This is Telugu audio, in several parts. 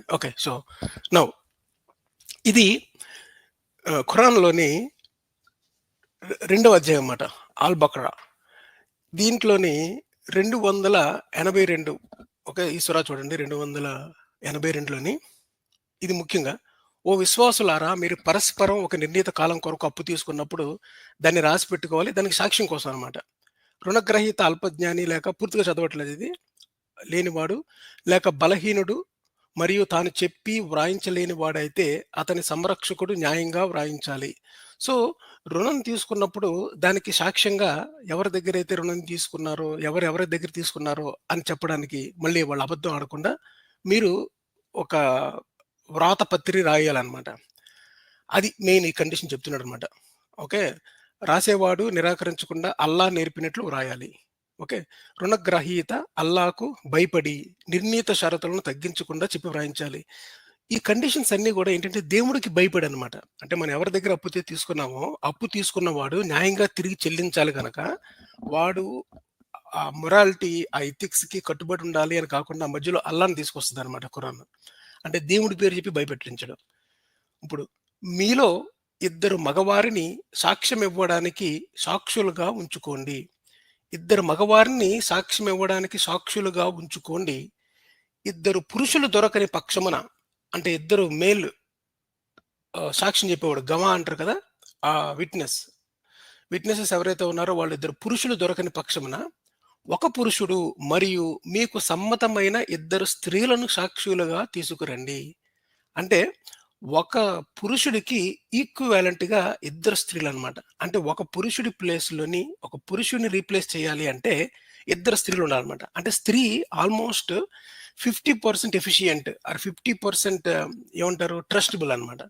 ఓకే. సో, నౌ ఇది ఖురాన్‌లోని రెండవ అధ్యాయం మాట. అల్ బక్రా. దీంట్లోని 282 ఓకే. ఈ సూరా చూడండి 282లోని ఇది ముఖ్యంగా, "ఓ విశ్వాసులారా! మీరు పరస్పరం ఒక నిర్ణీత కాలం కొరకు అప్పు తీసుకున్నప్పుడు దాన్ని రాసిపెట్టుకోవాలి." దానికి సాక్ష్యం కోసం అన్నమాట. రుణగ్రహీత అల్పజ్ఞాని లేక పూర్తిగా చదవట్లేదు ఇది. లేనివాడు లేక బలహీనుడు మరియు తాను చెప్పి వ్రాయించలేని వాడైతే అతని సంరక్షకుడు న్యాయంగా వ్రాయించాలి. సో, రుణం తీసుకున్నప్పుడు దానికి సాక్ష్యంగా ఎవరి దగ్గరైతే రుణం తీసుకున్నారో, ఎవరెవరి దగ్గర తీసుకున్నారో అని చెప్పడానికి మళ్ళీ వాళ్ళు అబద్ధం ఆడకుండా మీరు ఒక వ్రాతపత్రి రాయాలన్నమాట. అది మెయిన్ ఈ కండిషన్ చెప్తున్నాడన్నమాట. ఓకే. రాసేవాడు నిరాకరించకుండా అల్లా నేర్పినట్లు వ్రాయాలి. ఓకే. రుణగ్రహీత అల్లాకు భయపడి నిర్ణీత షరతులను తగ్గించకుండా చెప్పి వ్రాయించాలి. ఈ కండిషన్స్ అన్నీ గూడా ఏంటంటే దేవుడికి భయపడనమాట. అంటే మనం ఎవరి దగ్గర అప్పు తీసుకున్నామో, అప్పు తీసుకున్నవాడు న్యాయంగా తిరిగి చెల్లించాలి గనక, వాడు ఆ మొరాలిటీ, ఆ ఎథిక్స్‌కి కట్టుబడి ఉండాలి అని కాకుండా మధ్యలో అల్లాని తీసుకొస్తదనమాట ఖురాన్. అంటే దేవుడి పేరు చెప్పి భయపెట్టించడం. ఇప్పుడు మీలో ఇద్దరు మగవారిని సాక్ష్యం ఇవ్వడానికి సాక్షులుగా ఉంచుకోండి. ఇద్దరు మగవారిని సాక్ష్యం ఇవ్వడానికి సాక్షులుగా ఉంచుకోండి. ఇద్దరు పురుషులు దొరకని పక్షమున, అంటే ఇద్దరు మేల్ సాక్ష్యం చెప్పేవాడు గవా అంటారు కదా! ఆ విట్‌నెసెస్ ఎవరైతే ఉన్నారో వాళ్ళిద్దరు పురుషులు దొరకని పక్షమున, ఒక పురుషుడు మరియు మీకు సమ్మతమైన ఇద్దరు స్త్రీలను సాక్షులుగా తీసుకురండి. అంటే ఒక పురుషుడికి ఈక్వివాలెంట్‌గా ఇద్దరు స్త్రీలనమాట. అంటే ఒక పురుషుడి ప్లేస్‌లోని ఒక పురుషుడిని రీప్లేస్ చేయాలి అంటే ఇద్దరు స్త్రీలు ఉండాలనమాట. అంటే స్త్రీ ఆల్‌మోస్ట్ 50% ఎఫిషియంట్ ఆర్ 50% ఏమంటారు ట్రస్టబుల్ అనమాట.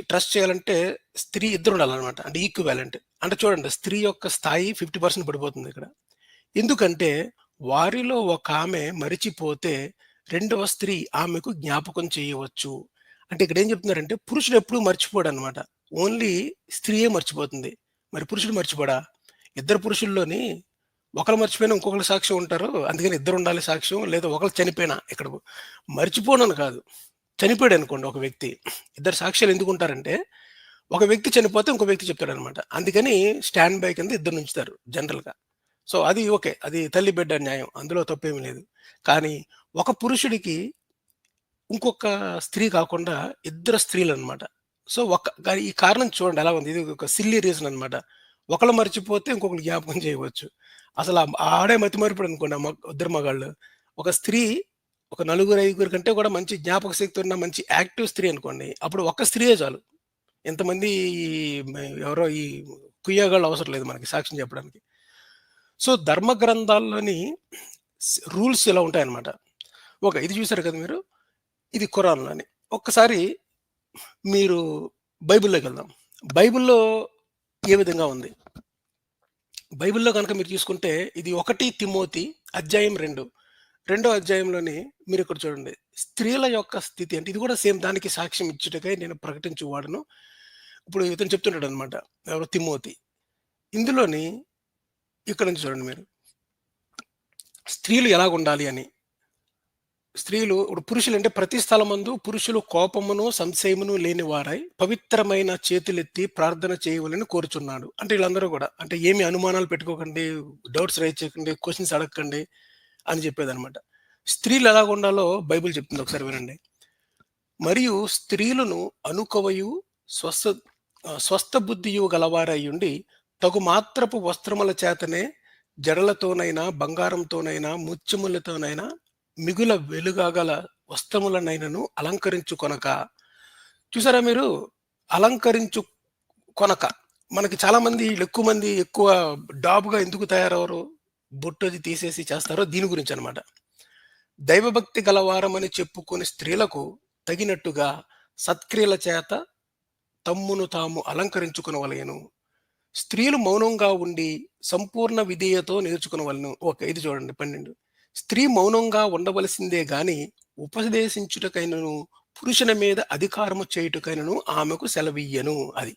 ట్రస్ట్ చేయాలంటే స్త్రీ ఇద్దరు ఉండాలనమాట. అంటే ఈక్వివాలెంట్. అంటే చూడండి, స్త్రీ యొక్క స్థాయి 50% పడిపోతుంది ఇక్కడ. ఎందుకంటే వారిలో ఒక ఆమె మరిచిపోతే రెండవ స్త్రీ ఆమెకు జ్ఞాపకం చేయవచ్చు. అంటే ఇక్కడ ఏం చెప్తున్నారంటే పురుషుడు ఎప్పుడూ మర్చిపోడనమాట. ఓన్లీ స్త్రీయే మర్చిపోతుంది. మరి పురుషుడు మర్చిపోడా? ఇద్దరు పురుషుల్లోని ఒకళ్ళు మర్చిపోయినా ఇంకొకళ్ళు సాక్ష్యం ఉంటారు. అందుకని ఇద్దరు ఉండాలి సాక్ష్యం. లేదా ఒకళ్ళు చనిపోయినా ఇక్కడ మర్చిపోనని కాదు. చనిపోయాడనుకోండి ఒక వ్యక్తి. ఇద్దరు సాక్ష్యాలు ఎందుకుంటారంటే, ఒక వ్యక్తి చనిపోతే ఇంకో వ్యక్తి చెప్తాడనమాట. అందుకని స్టాండ్ బై కింద ఇద్దరినుంచుతారు జనరల్‌గా. సో, అది ఓకే. అది తల్లి బిడ్డ న్యాయం. అందులో తప్పేమి లేదు. కానీ ఒక పురుషుడికి ఇంకొక స్త్రీ కాకుండా ఇద్దరు స్త్రీలనమాట. సో, ఈ కారణం చూడండి ఎలా ఉంది. ఇది ఒక సిల్లీ రీజన్ అనమాట. ఒకళ్ళు మర్చిపోతే ఇంకొకళ్ళు జ్ఞాపకం చేయవచ్చు. అసల ఆడే మతిమరుపుడనుకోండి ఇద్దరు మగాళ్ళు. ఒక స్త్రీ ఒక నలుగురు, ఐదుగురు కంటే కూడా మంచి జ్ఞాపక శక్తి ఉన్న మంచి యాక్టివ్ స్త్రీ అనుకోండి. అప్పుడు ఒక్క స్త్రీయే చాలు. ఎంతమంది ఈ ఎవరో ఈ కుయ్యగాళ్ళు అవసరం లేదు మనకి సాక్ష్యం చెప్పడానికి. సో, ధర్మ గ్రంథాల్లోని రూల్స్ ఇలా ఉంటాయన్నమాట. ఓకే. ఇది చూసారు కదా మీరు. ఇది ఖురాన్‌లోని. ఒక్కసారి మీరు బైబిల్‌లోకెళ్దాం. బైబిల్‌లో ఏ విధంగా ఉంది? బైబిల్‌లో గనక మీరు చూసుకుంటే ఇది 1 తిమోతి అధ్యాయం 2. రెండో అధ్యాయంలోని మీరిక్కడ చూడండి. స్త్రీల యొక్క స్థితి అంటే ఇది కూడా సేమ్ దానికి సాక్ష్యం ఇచ్చుటకై నేను ప్రకటించువాడను. ఇప్పుడు ఇతను చెప్తుంటాడనమాట. ఎవరు? తిమోతి. ఇందులోని ఇక్కడ నుంచి చూడండి మీరు. స్త్రీలు ఎలాగుండాలి అని. స్త్రీలు ఇప్పుడు పురుషులంటే ప్రతి స్థలమందు పురుషులు కోపమును, సంశయమును లేని వారై పవిత్రమైన చేతులెత్తి ప్రార్థన చేయవలని కోరుచున్నాడు. అంటే వీళ్ళందరూ కూడా అంటే ఏమి అనుమానాలు పెట్టుకోకండి, డౌట్స్ రైజ్ చేయకండి, క్వెషన్స్ అడగకండి అని చెప్పేదనమాట. స్త్రీలు ఎలాగుండాలో బైబిల్ చెప్తుంది. ఒకసారి వినండి. మరియు స్త్రీలను అనుకవయు స్వస్థ బుద్ధియు గలవారయ్యుండి తగు మాత్రపు వస్త్రముల చేతనే జడలతోనైనా, బంగారంతోనైనా, ముత్యములతోనైనా మిగుల వెలుగగల వస్త్రములనైనను అలంకరించుకొనక. చూసారా మీరు? అలంకరించుకొనక. మనకి చాలా మంది ఎక్కువ డాబ్‌గా ఎందుకు తయారవ్వరు? బొట్టు అది తీసేసి చేస్తారో దీని గురించి అనమాట. దైవభక్తి గలవారమని చెప్పుకొని స్త్రీలకు తగినట్టుగా సత్క్రియల చేత తమ్మును తాము అలంకరించుకొనవలెను. స్త్రీలు మౌనంగా ఉండి సంపూర్ణ విధేయతో నేర్చుకొనవలెను. ఓకే. ఇది చూడండి 12. స్త్రీ మౌనంగా ఉండవలసిందే గాని ఉపదేశించుటకైనను, పురుషుని మీద అధికారము చేయుటకైనను ఆమెకు సెలవియ్యను. అది.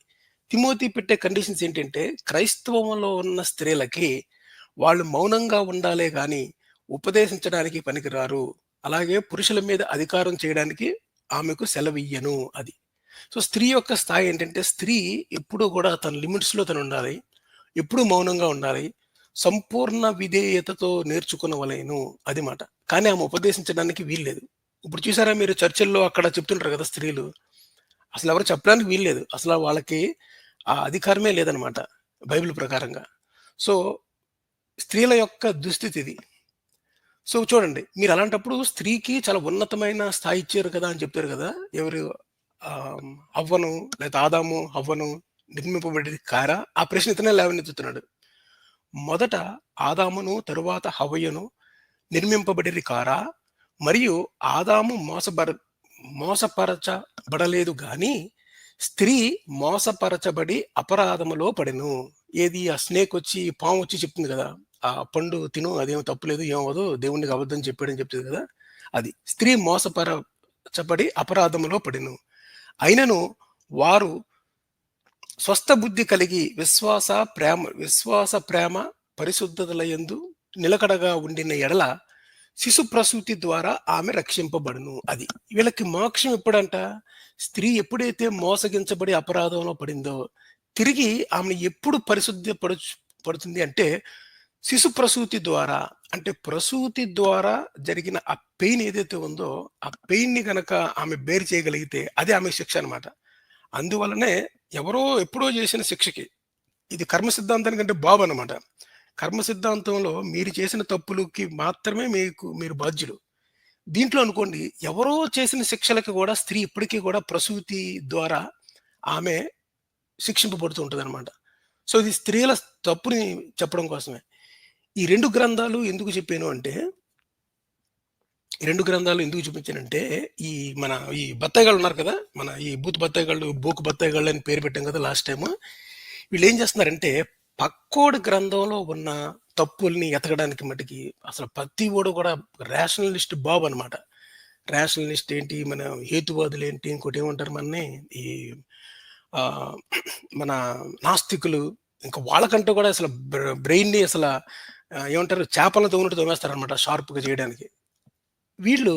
తిమోతి పెట్టే కండిషన్స్ ఏంటంటే, క్రైస్తవంలో ఉన్న స్త్రీలకి వాళ్ళు మౌనంగా ఉండాలే గాని ఉపదేశించడానికి పనికిరారు. అలాగే పురుషుల మీద అధికారం చేయడానికి ఆమెకు సెలవియ్యను అది. సో, స్త్రీ యొక్క స్థాయి ఏంటంటే, స్త్రీ ఎప్పుడూ కూడా తన లిమిట్స్‌లో తనుండాలి. ఎప్పుడూ మౌనంగా ఉండాలి. సంపూర్ణ విధేయతతో నేర్చుకొనవలెను అది మాట. కానీ ఆమె ఉపదేశించడానికి వీల్లేదు. ఇప్పుడు చూసారా మీరు చర్చిల్లో అక్కడ చెప్తుంటారు కదా స్త్రీలు. అసలెవరు చెప్పడానికి వీల్లేదు. అసల వాళ్ళకి ఆ అధికారమే లేదనమాట బైబిల్ ప్రకారంగా. సో, స్త్రీల యొక్క దుస్థితి ఇది. సో, చూడండి మీరలాంటప్పుడు స్త్రీకి చాలా ఉన్నతమైన స్థాయి ఇచ్చారు కదా అని చెప్పారు కదా! ఎవరు హవ్వను లేతే ఆదాము, హవ్వను నిర్మింపబడేది కారా? ఆ ప్రశ్న ఇతనే లేవనెత్తుతున్నాడు. మొదట ఆదామును తరువాత హవ్వయును నిర్మింపబడిరి కారా? మరియు ఆదాము మోసపరచబడలేదు గాని స్త్రీ మోసపరచబడి అపరాధములో పడెను. ఏది ఆ స్నేక్ వచ్చి పాము వచ్చి చెప్తుంది కదా! ఆ పండు తిను అదేం తప్పులేదు ఏమవ్వదు దేవునికి అబద్ధం చెప్పాడని చెప్తది కదా! అది. స్త్రీ మోసపరచబడి అపరాధములో పడెను. అయినను వారు స్వస్థ బుద్ధి కలిగి విశ్వాస ప్రేమ పరిశుద్ధతలయందు నిలకడగా ఉండిన ఎడల శిశు ప్రసూతి ద్వారా ఆమె రక్షింపబడును అది. వీళ్ళకి మోక్షం ఎప్పుడంట? స్త్రీ ఎప్పుడైతే మోసగించబడి అపరాధంలో పడిందో, తిరిగి ఆమెను ఎప్పుడు పడుతుంది అంటే, శిశు ప్రసూతి ద్వారా. అంటే ప్రసూతి ద్వారా జరిగిన ఆ పెయిన్ ఏదైతే ఉందో, ఆ పెయిన్‌ని గనక ఆమె బేర్ చేయగలిగితే అదే ఆమె శిక్ష అనమాట. అందువల్లనే ఎవరో ఎప్పుడో చేసిన శిక్షకి, ఇది కర్మ సిద్ధాంతానికంటే బాబనమాట. కర్మ సిద్ధాంతంలో మీరు చేసిన తప్పులకి మాత్రమే మీరు బాధ్యులు. దీంట్లో అనుకోండి ఎవరో చేసిన శిక్షలకి కూడా స్త్రీ ఇప్పటికీ కూడా ప్రసూతి ద్వారా ఆమె శిక్షింపబడుతూ ఉంటదనమాట. సో, ఇది స్త్రీల తప్పుని చెప్పడం కోసమే. ఈ 2 గ్రంథాలు ఎందుకు చెప్పాను అంటే, ఈ 2 గ్రంథాలు ఎందుకు చూపించానంటే, ఈ మన ఈ బత్తాయిగాళ్ళు ఉన్నారు కదా! మన ఈ బూతు బత్తాయిగాళ్ళు, బోకు బత్తాయిగాళ్ళు అని పేరు పెట్టాం కదా లాస్ట్ టైము. వీళ్ళేం చేస్తున్నారంటే, పక్కోడి గ్రంథంలో ఉన్న తప్పుల్ని ఎతకడానికి మటికి అసలు ప్రతివోడు కూడా రేషనలిస్ట్ బాబు అనమాట. రేషనలిస్ట్ ఏంటి, మన హేతువాదులేంటి, ఇంకోటేమంటారు మనని, ఈ ఆహ్, మన నాస్తికులు, ఇంకా వాళ్ళకంటే కూడా అసలు బ్రెయిన్‌ని ఏమంటారు చేపలను తోమినట్టు తోమేస్తారనమాట షార్ప్‌గా చేయడానికి. వీళ్ళు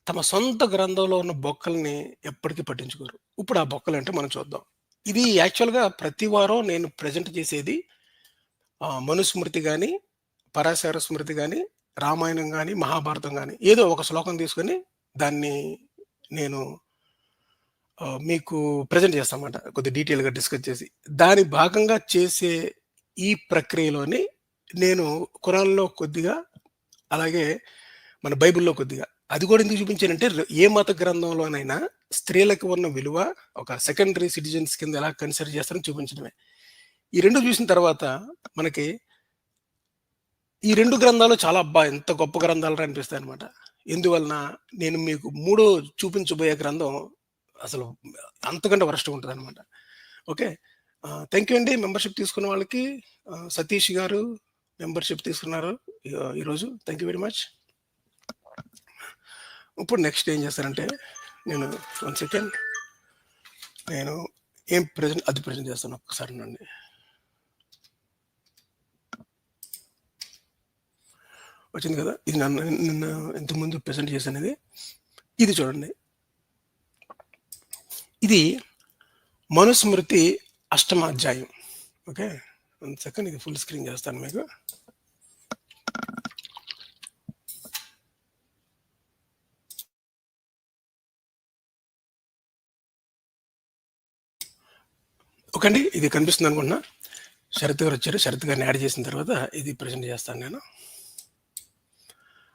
తమ సొంత గ్రంథంలో ఉన్న బొక్కల్ని ఎప్పటికీ పట్టించుకోరు. ఇప్పుడు ఆ బొక్కలేంటో మనం చూద్దాం. ఇది యాక్చువల్‌గా ప్రతి వారం నేను ప్రెజెంట్ చేసేది మనుస్మృతి గాని, పరాశర స్మృతి గాని, రామాయణం గాని, మహాభారతం గాని ఏదో ఒక శ్లోకం తీసుకొని దాన్ని నేను మీకు ప్రెజెంట్ చేస్తానమాట. కొద్దిగా డీటెయిల్‌గా డిస్కస్ చేసి. దాని భాగంగా చేసే ఈ ప్రక్రియలోని నేను ఖురాన్‌లో కొద్దిగా, అలాగే మన బైబిల్‌లో కొద్దిగా. అది కూడా ఎందుకు చూపించానంటే, ఏ మత గ్రంథంలోనైనా స్త్రీలకు ఉన్న విలువ ఒక సెకండరీ సిటిజన్స్ కింద ఎలా కన్సిడర్ చేస్తారో చూపించడమే. ఈ 2 చూసిన తర్వాత మనకి ఈ 2 గ్రంథాలు చాలా అబ్బా! ఎంత గొప్ప గ్రంథాలురా అనిపిస్తాయన్నమాట. ఎందువలన నేను మీకు మూడో చూపించబోయే గ్రంథం అసలు అంతకంటే వరస్ట్‌గా ఉంటదన్నమాట. ఓకే. థాంక్ యూ అండి. మెంబర్‌షిప్ తీసుకున్న వాళ్ళకి సతీష్ గారు మెంబర్‌షిప్ తీసుకున్నారు ఈరోజు. Thank you very much. ఇప్పుడు నెక్స్ట్ ఏం చేస్తానంటే, నేను 1 సెకండ్ నేను అది ప్రెజెంట్ చేస్తాను. ఒక్కసారి ఉండండి. వచ్చింది కదా! ఇది నిన్న ఇంతకుముందు ప్రెజెంట్ చేశానిది. ఇది చూడండి. ఇది మనుస్మృతి 8వ అధ్యాయం. ఓకే. 1 సెకండ్ ఇది ఫుల్ స్క్రీన్ చేస్తాను మీకు. ఓకే అండి. ఇది కనిపిస్తుంది అనుకుంటున్నా. శరత్ గారు వచ్చారు. శరత్ గారిని యాడ్ చేసిన తర్వాత ఇది ప్రెజెంట్ చేస్తాను నేను.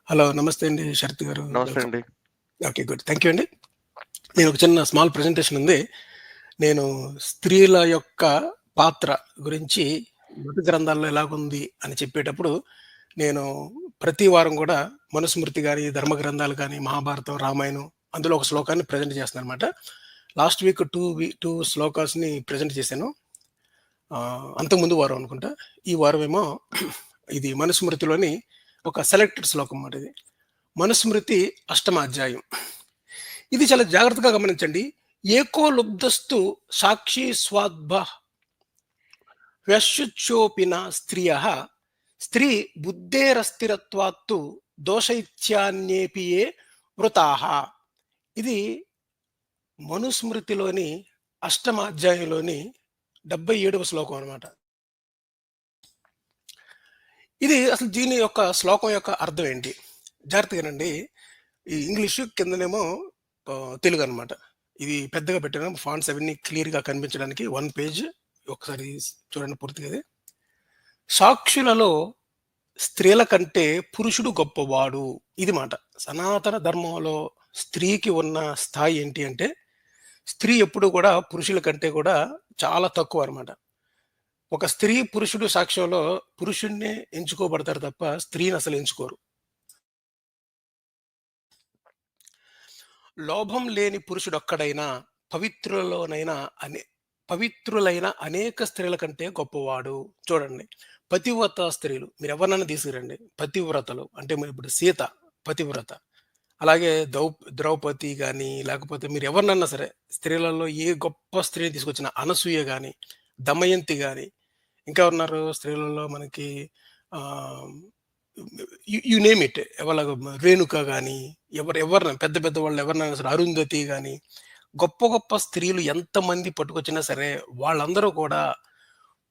హలో. నమస్తే అండి శరత్ గారు. నమస్తే అండి. ఓకే. గుడ్. థాంక్ యూ అండి. నేను ఒక చిన్న స్మాల్ ప్రెజెంటేషన్ ఉంది. నేను స్త్రీల యొక్క పాత్ర గురించి మత గ్రంథాల్లో ఎలాగుంది అని చెప్పేటప్పుడు, నేను ప్రతి వారం కూడా మనుస్మృతి గాని, ధర్మ గ్రంథాలు గాని, మహాభారతం, రామాయణం అందులో ఒక శ్లోకాన్ని ప్రెజెంట్ చేస్తున్నానన్నమాట. లాస్ట్ వీక్ 2 శ్లోకాస్‌ని ప్రెజెంట్ చేశాను. అంతకుముందు వారం అనుకుంటా. ఈ వారమేమో ఇది మనుస్మృతిలోని ఒక సెలెక్టెడ్ శ్లోకం మాట ఇది. మనుస్మృతి 8వ అధ్యాయం. ఇది చాలా జాగ్రత్తగా గమనించండి. ఏకో లుబ్ధస్తు సాక్షి వ్యశుచ్చోపిన స్త్రీ బుద్ధేరస్థిరత్వాత్తు దోషైత్యాన్యేపి ఏ వృతాః. ఇది మనుస్మృతిలోని అష్టమ అధ్యాయంలోని 77వ శ్లోకం అన్నమాట. ఇది అసలు దీని యొక్క శ్లోకం యొక్క అర్థం ఏంటి? జాగ్రత్తగా వినండి. ఈ ఇంగ్లీషు కిందనేమో తెలుగు అన్నమాట. ఇది పెద్దగా పెట్టాను. ఫాంట్స్ అవన్నీ క్లియర్‌గా కనిపించడానికి 1 పేజ్ ఒకసారి చూడండి పూర్తిగా ఇది. సాక్షులలో స్త్రీల కంటే పురుషుడు గొప్పవాడు. ఇది మాట. సనాతన ధర్మంలో స్త్రీకి ఉన్న స్థాయి ఏంటి అంటే, స్త్రీ ఎప్పుడు కూడా పురుషుల కంటే కూడా చాలా తక్కువ అన్నమాట. ఒక స్త్రీ, పురుషుడు సాక్ష్యంలో పురుషుడినే ఎంచుకోబడతారు తప్ప స్త్రీని అసలు ఎంచుకోరు. లోభం లేని పురుషుడొక్కడైనా పవిత్రులలోనైనా అనే పవిత్రులైన అనేక స్త్రీల కంటే గొప్పవాడు. చూడండి, పతివ్రత స్త్రీలు మీరెవరినైనా తీసుకురండి. పతివ్రతలు అంటే మీరు ఇప్పుడు సీత పతివ్రత. అలాగే ద్రౌపది గాని, లేకపోతే మీరు ఎవరినన్నా సరే స్త్రీలలో ఏ గొప్ప స్త్రీని తీసుకొచ్చినా అనసూయ గాని, దమయంతి గాని, ఇంకా ఉన్నారు స్త్రీలలో మనకి ఆహ్, యు నేమ్ ఇట్. రేణుక గాని, ఎవరినైనా పెద్ద పెద్ద వాళ్ళు ఎవరినైనా సరే, అరుంధతి గాని, గొప్ప గొప్ప స్త్రీలు ఎంతమంది పట్టుకొచ్చినా సరే వాళ్ళందరూ కూడా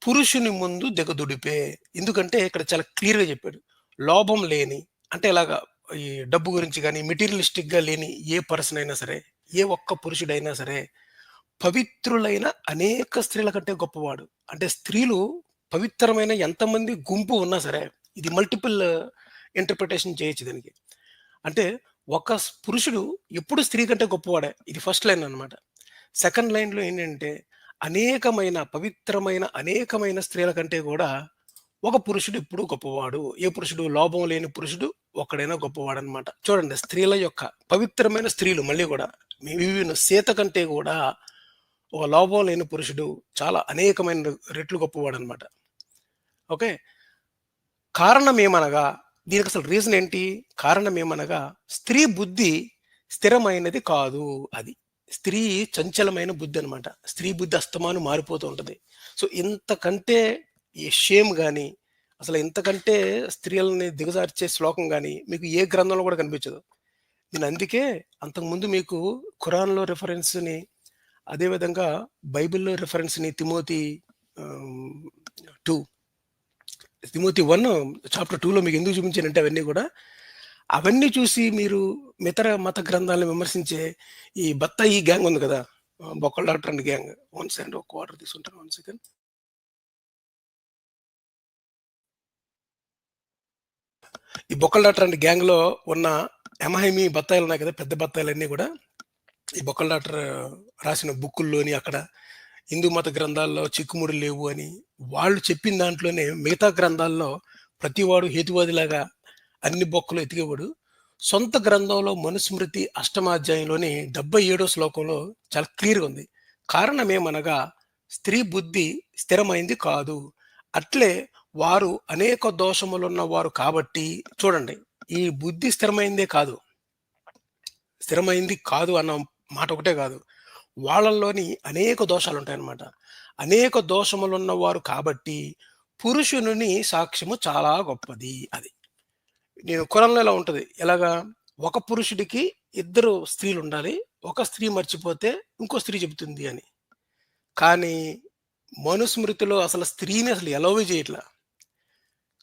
పురుషుని ముందు దిగదుడిపే. ఎందుకంటే ఇక్కడ చాలా క్లియర్‌గా చెప్పాడు. లోభం లేని అంటే ఇలాగా ఈ డబ్బు గురించి గాని, మెటీరియలిస్టిక్‌గా లేని ఏ పర్సన్ అయినా సరే, ఏ ఒక్క పురుషుడైనా సరే, పవిత్రులైన అనేక స్త్రీల కంటే గొప్పవాడు. అంటే స్త్రీలు పవిత్రమైన ఎంతమంది గుంపు ఉన్నా సరే, ఇది మల్టిపుల్ ఇంటర్‌ప్రిటేషన్ చేయొచ్చు దీనికి. అంటే ఒక పురుషుడు ఎప్పుడు స్త్రీ కంటే గొప్పవాడే. ఇది ఫస్ట్ లైన్ అన్నమాట. సెకండ్ లైన్‌లో ఏంటంటే, పవిత్రమైన అనేకమైన స్త్రీల కంటే కూడా ఒక పురుషుడు ఎప్పుడు గొప్పవాడు. ఏ పురుషుడు? లోభం లేని పురుషుడు ఒక్కడైనా గొప్పవాడనమాట. చూడండి, స్త్రీల యొక్క పవిత్రమైన స్త్రీలు మళ్ళీ గూడా సీత కంటే గూడా ఒక లోభం లేని పురుషుడు చాలా అనేకమైన రెట్లు గొప్పవాడనమాట. ఓకే. కారణమేమనగా దీనికసలు రీజన్ ఏంటి? కారణమేమనగా స్త్రీ బుద్ధి స్థిరమైనది కాదు అది. స్త్రీ చంచలమైన బుద్ధి అనమాట. స్త్రీ బుద్ధి అస్తమాను మారిపోతూ ఉంటది. సో, ఇంతకంటే ఈ షేమ్ గాని, అసలు ఇంతకంటే స్త్రీలని దిగజార్చే శ్లోకం గాని మీకు ఏ గ్రంథంలో కూడా కనిపించదు. నేనందుకే అంతకుముందు మీకు ఖురాన్‌లో రిఫరెన్స్‌ని, అదే విధంగా బైబిల్‌లో రిఫరెన్స్‌ని ఆహ్, 2 తిమోతి 1 చాప్టర్ 2లో మీకు ఎందుకు చూపించానంటే అవన్నీ చూసి మీరు ఇతర మత గ్రంథాలను విమర్శించే ఈ బత్తాయి గ్యాంగ్ ఉంది కదా! బొక్కల doctor and gang. One second ఒక వాటర్ తీసుకుంటాను. 1 సెకండ్. ఈ బొక్కల డాక్టర్ అండ్ గ్యాంగ్‌లో ఉన్న ఎమహైమి బత్తాయిలు ఉన్నాయి కదా! పెద్ద బత్తాయిలన్నీ కూడా ఈ బొక్కల డాక్టర్ రాసిన బుక్కుల్లోని అక్కడ హిందూ మత గ్రంథాల్లో చిక్కుముడులు లేవు అని వాళ్ళు చెప్పిన దాంట్లోనే మిగతా గ్రంథాల్లో ప్రతివాడు హేతువాదిలాగా అన్ని బొక్కలు ఎతికేవాడు. సొంత గ్రంథంలో మనుస్మృతి అష్టమాధ్యాయంలోని 77వ శ్లోకంలో చాలా క్లియర్‌గా ఉంది. కారణమేమనగా స్త్రీ బుద్ధి స్థిరమైంది కాదు. అట్లే వారు అనేక దోషములున్న వారు కాబట్టి చూడండి, ఈ బుద్ధి స్థిరమైంది కాదు అన్న మాట ఒకటే కాదు. వాళ్ళలోని అనేక దోషాలుంటాయన్నమాట. అనేక దోషములున్న వారు కాబట్టి పురుషుని సాక్ష్యము చాలా గొప్పది అది. నేను ఖురాన్‌లో ఇలా ఉంటది. ఎలాగా? ఒక పురుషుడికి ఇద్దరు స్త్రీలుండాలి. ఒక స్త్రీ మర్చిపోతే ఇంకో స్త్రీ చెబుతుంది అని. కానీ మనుస్మృతిలో అసలు స్త్రీని అసలు ఎలౌవే చేయట్ల.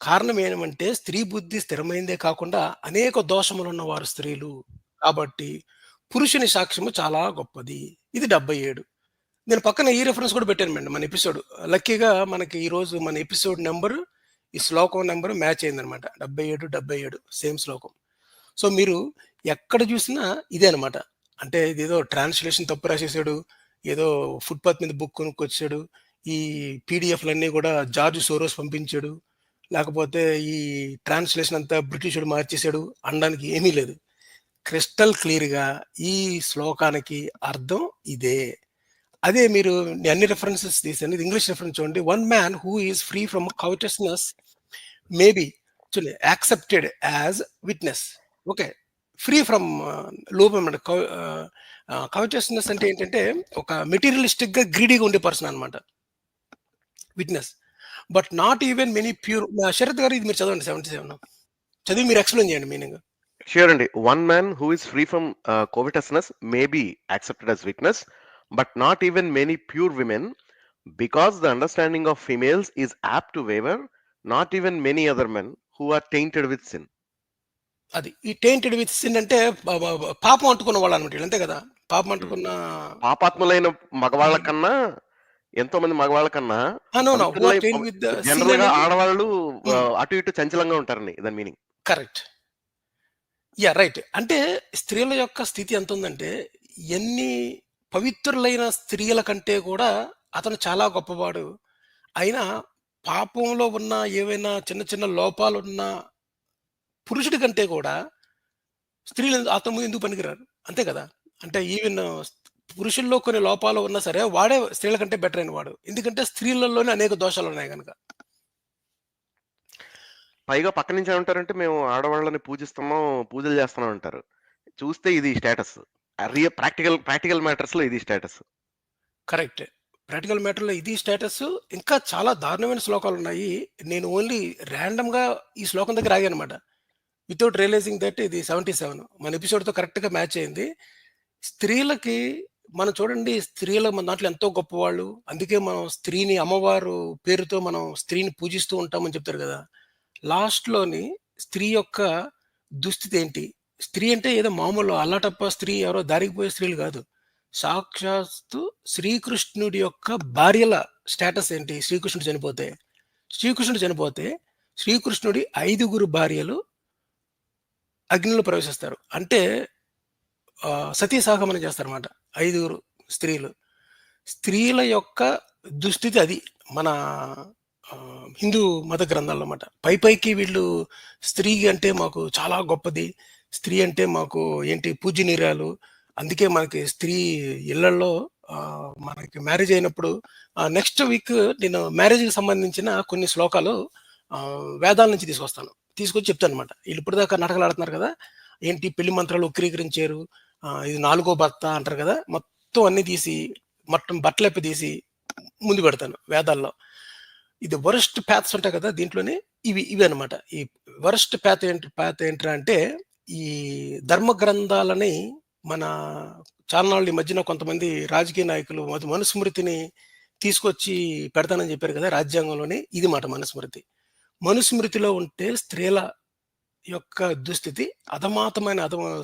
కారణం ఏమంటే స్త్రీ బుద్ధి స్థిరమైందే కాకుండా అనేక దోషములున్న వారు స్త్రీలు. కాబట్టి పురుషుని సాక్ష్యము చాలా గొప్పది. ఇది 77. నేను పక్కన ఈ రిఫరెన్స్ కూడా పెట్టానండి మన ఎపిసోడ్. లక్కీగా మనకి ఈరోజు మన ఎపిసోడ్ నంబరు, ఈ శ్లోకం నంబరు మ్యాచ్ అయిందనమాట. 77, 77 సేమ్ శ్లోకం. సో, మీరు ఎక్కడ చూసినా ఇదే అనమాట. అంటే ఇదేదో ట్రాన్స్‌లేషన్ తప్పు రాసేసాడు. ఏదో ఫుట్‌పాత్ మీద బుక్ కొనుక్కొచ్చాడు. ఈ పీడీఎఫ్‌లన్నీ కూడా జార్జ్ సోరోస్ పంపించాడు. లేకపోతే ఈ ట్రాన్స్‌లేషన్ అంతా బ్రిటిషోడు మార్చేసాడు అనడానికి ఏమీ లేదు. క్రిస్టల్ క్లియర్‌గా ఈ శ్లోకానికి అర్థం ఇదే. అదే మీరు అన్ని రిఫరెన్సెస్ తీశాను. ఇది ఇంగ్లీష్ రిఫరెన్స్ చూడండి. One man who is free from covetousness may be చూడండి accepted as witness. Okay. Free from లోభం అండి. కౌటస్‌నెస్ అంటే ఏంటంటే ఒక మెటీరియలిస్టిక్‌గా గ్రీడీగా ఉండే పర్సన్ అన్నమాట. Witness. But not even many pure Sharath గారు ఇది మీరు చదవండి 77. చదివి మీరు ఎక్స్‌ప్లెయిన్ చేయండి మీనింగ్. Sure అండి. One man who is free from covetousness may be accepted as weakness, but not even many pure women, because the understanding of females is apt to waver, not even many other men who are tainted with sin. అది. ఈ టెయింటెడ్ విత్ సిన్ అంటే పాపం అంటుకున్న వాళ్ళనమాట ఈళ్ళు. అంతే కదా! పాపం హ్మ్. అంటుకున్న పాపాత్ములైన మగవాళ్ళ హ్మ్. కన్నా, ఎంతో మంది మగవాళ్ళ కన్నా నో. హూ పవిత్రులై are tainted with the sin జనరల్‌గా అనేది ఆడవాళ్ళు హ్మ్. అటు ఇటు చంచలంగా ఉంటారండి. దాని మీనింగ్. కరెక్ట్. రైట్. అంటే స్త్రీల యొక్క స్థితి ఎంతుందంటే, ఎన్ని పవిత్రులైన స్త్రీల కంటే కూడా అతను చాలా గొప్పవాడు. అయినా పాపంలో ఉన్న ఏవైనా చిన్న చిన్న లోపాలున్న పురుషుడి కంటే కూడా స్త్రీలు అతని ముందు ఎందుకు పనికిరారు? అంతే కదా! అంటే ఈవెన్ పురుషుల్లో కొన్ని లోపాలు ఉన్నా సరే, వాడే స్త్రీల కంటే బెటర్ అయిన వాడు. ఎందుకంటే స్త్రీలలోనే అనేక దోషాలున్నాయి గనక. పైగా పక్క నుంచి ఏమంటారంటే, మేము ఆడవాళ్ళని పూజిస్తున్నాం, పూజలు చేస్తున్నాం అంటారు. చూస్తే ఇది స్టేటస్. ప్రాక్టికల్ మ్యాటర్స్‌లో ఇది స్టేటస్. కరెక్టే. ప్రాక్టికల్ మ్యాటర్‌లో ఇది స్టేటస్సు. ఇంకా చాలా దారుణమైన శ్లోకాలున్నాయి. నేను ఓన్లీ రాండమ్‌గా ఈ శ్లోకం దగ్గర ఆగానన్నమాట. వితౌట్ రియలైజింగ్ దట్ ఇది 77 మన ఎపిసోడ్‌తో కరెక్ట్‌గా మ్యాచ్ అయింది. స్త్రీలకి మనం చూడండి స్త్రీలు మన దాంట్లో ఎంతో గొప్పవాళ్ళు. అందుకే మనం స్త్రీని అమ్మవారు పేరుతో మనం స్త్రీని పూజిస్తూ ఉంటామని చెప్తారు గదా! లాస్ట్‌లోని స్త్రీ యొక్క దుస్థితి ఏంటి? స్త్రీ అంటే ఏదో మామూలు అల్లాటప్ప స్త్రీ ఎవరో దారికి పోయే స్త్రీలు గాదు. సాక్షాత్తు శ్రీకృష్ణుడి యొక్క భార్యల స్టేటస్ ఏంటి? శ్రీకృష్ణుడు చనిపోతే? శ్రీకృష్ణుడు చనిపోతే శ్రీకృష్ణుడి 5గురు భార్యలు అగ్నిలో ప్రవేశిస్తారు. అంటే సతీ సహగమనం చేస్తారన్నమాట. 5గురు స్త్రీలు. స్త్రీల యొక్క దుస్థితి అది. మన హిందూ మత గ్రంథాల్లో మాట. పైకి వీళ్ళు స్త్రీ అంటే మాకు చాలా గొప్పది. స్త్రీ అంటే మాకు ఏంటి పూజ్యనీయురాలు. అందుకే మనకి స్త్రీ ఇళ్లల్లో మనకి మ్యారేజ్ అయినప్పుడు నెక్స్ట్ వీక్ నేను మ్యారేజ్‌కి సంబంధించిన కొన్ని శ్లోకాలు వేదాల నుంచి తీసుకొస్తాను. తీసుకొచ్చి చెప్తానన్నమాట. ఈళ్ళు ఇప్పటిదాకా నాటకాలు ఆడుతున్నారు కదా! ఏంటి పెళ్లి మంత్రాలు వక్రీకరించారు. ఇది నాలుగో భర్త అంటారు కదా! మొత్తం అన్నీ తీసి మొత్తం బట్టలెప్ప తీసి ముందు పెడతాను వేదాల్లో. ఇది వరస్ట్ పాత్స్ ఉంటాయి కదా! దీంట్లోనే ఇవి అన్నమాట. ఈ వరస్ట్ పాత్ ఏంట్రా అంటే ఈ ధర్మ గ్రంథాలని మన చాన్నాళ్ళు ఈ మధ్యన కొంతమంది రాజకీయ నాయకులు మనుస్మృతిని తీసుకొచ్చి పెడతానని చెప్పారు కదా! రాజ్యాంగంలోని ఇది మాట మనుస్మృతి. మనుస్మృతిలో ఉంటే స్త్రీల యొక్క దుస్థితి అధమ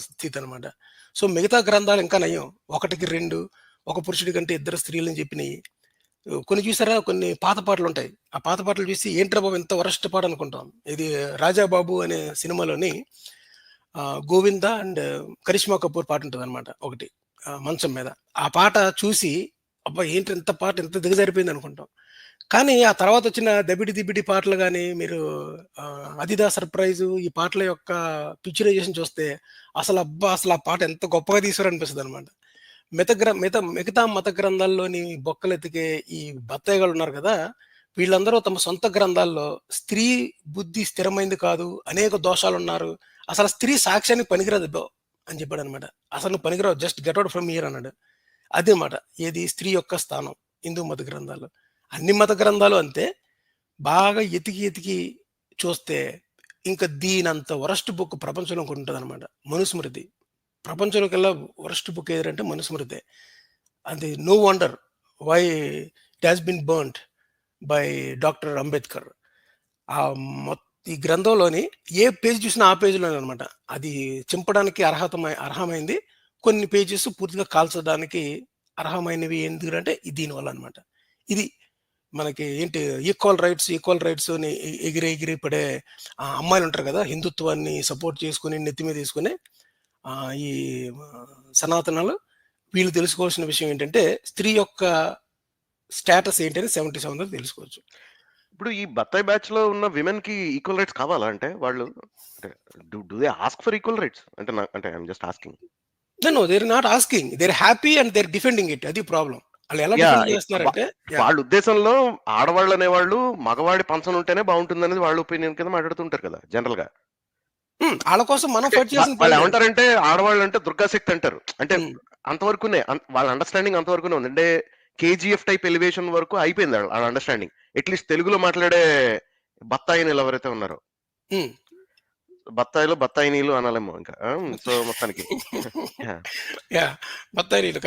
స్థితి అనమాట. సో, మిగతా గ్రంథాలు ఇంకా నయం. 1కి 2 ఒక పురుషుడి కంటే ఇద్దరు స్త్రీలని చెప్పినయి. కొన్ని చూసారా? కొన్ని పాత పాటలుంటాయి. ఆ పాత పాటలు చూసి ఏంట్రా బాబు! ఇంత వరస్ట్ పాట అనుకుంటాం. ఇది 'రాజాబాబు' అనే సినిమాలోని 'గోవింద' అండ్ 'కరిష్మా కపూర్' పాటుంటదనమాట ఒకటి. మంచం మీద. ఆ పాట చూసి అబ్బా! ఏంటి ఇంత పాట ఇంత దిగజారిపోయింది అనుకుంటాం. కానీ ఆ తర్వాతొచ్చిన 'దబిడి దిబిడి' పాటలు గాని, మీరు 'అదిదా సర్ప్రైజు' ఈ పాటల యొక్క పిక్చరైజేషన్ చూస్తే అబ్బా! అసలు ఆ పాట ఎంత గొప్పగా తీశారనిపిస్తదనమాట. మిగతా మత గ్రంథాల్లోని బొక్కలెతికే ఈ బత్తయ్యగాళ్ళున్నారు గదా! వీళ్ళందరూ తమ సొంత గ్రంథాల్లో స్త్రీ బుద్ధి స్థిరమైంది కాదు. అనేక దోషాలున్నారు. అసలు స్త్రీ సాక్ష్యానికి పనికిరాదు అని చెప్పాడనమాట. అసలు నువ్వు పనికిరావు. Just get out from here అన్నాడు. అదే మాట. ఏది స్త్రీ యొక్క స్థానం హిందూ మత గ్రంథాల్లో. అన్ని మత గ్రంథాలు అంతే. బాగా ఎతికి చూస్తే ఇంక దీనంత వరస్ట్ బుక్ ప్రపంచంలో ఇంకోటి ఉంటదనమాట. మనుస్మృతి. ప్రపంచంలోకెల్లా వరస్ట్ బుక్ ఏదంటే మనుస్మృతే. అది no wonder why it has been burned by doctor Ambedkar. ఈ గ్రంథంలోని ఏ పేజ్ చూసినా ఆ పేజ్‌లోనే అనమాట. అది చింపడానికి అర్హమైంది. కొన్ని పేజెస్ పూర్తిగా కాల్చడానికి అర్హమైనవి ఎందుకంటే దీనివల్ల అనమాట. ఇది మనకి ఏంటి ఈక్వల్ రైట్స్ అని ఎగిరి పడే అమ్మాయిలుంటారు కదా! హిందుత్వాన్ని సపోర్ట్ చేసుకొని నెత్తి మీద ఏసుకొని ఈ సనాతనాలు వీళ్ళు తెలుసుకోవాల్సిన విషయం ఏంటంటే స్త్రీ యొక్క స్టేటస్ ఏంటి అని 77లో తెలుసుకోవచ్చు. ఇప్పుడు ఈ బత్తాయి బ్యాచ్‌లో ఉన్న విమెన్‌కి ఈక్వల్ రైట్స్ కావాలా? అంటే వాళ్ళు అంటే do they ask for equal rights? అంటే I am just asking. No. They are not asking. They are happy and they are defending it. అది ప్రాబ్లమ్. ఆళ్ళు ఎలా యాహ్! డిఫెండ్ చేస్తున్నారంటే వాళ్ళ ఉద్దేశంలో ఆడవాళ్ళనేవాళ్ళు మగవాడి పంచన ఉంటేనే బావుంటుందనేది వాళ్ళ ఒపీనియన్ కింద మాట్లాడుతుంటారు కదా! జనరల్‌గా. ఆళ్ళ కోసం మనం అంటే ఫైట్ చేయాల్సిన పని లేదు. వాళ్ళేమంటారంటే ఆడవాళ్ళంటే దుర్గాశక్తి అంటారు. అంటే హ్మ్. అంతవరకునే. వాళ్ళ అండర్‌స్టాండింగ్ అంతవరకునే ఉంది. అంటే కేజీఎఫ్ టైప్ ఎలివేషన్ వరకు అయిపోయింది ఆళ్ళ అండర్‌స్టాండింగ్. అట్‌లీస్ట్ తెలుగులో మాట్లాడే బత్తాయిలు ఎవరైతే ఉన్నారో. హ్మ్. బత్తాయిలో బత్తాయి నీళ్ళు అనాలేమో ఇంకా. సో, మొత్తానికి. యాహ్! యాహ్! బత్తాయి నీళ్ళు.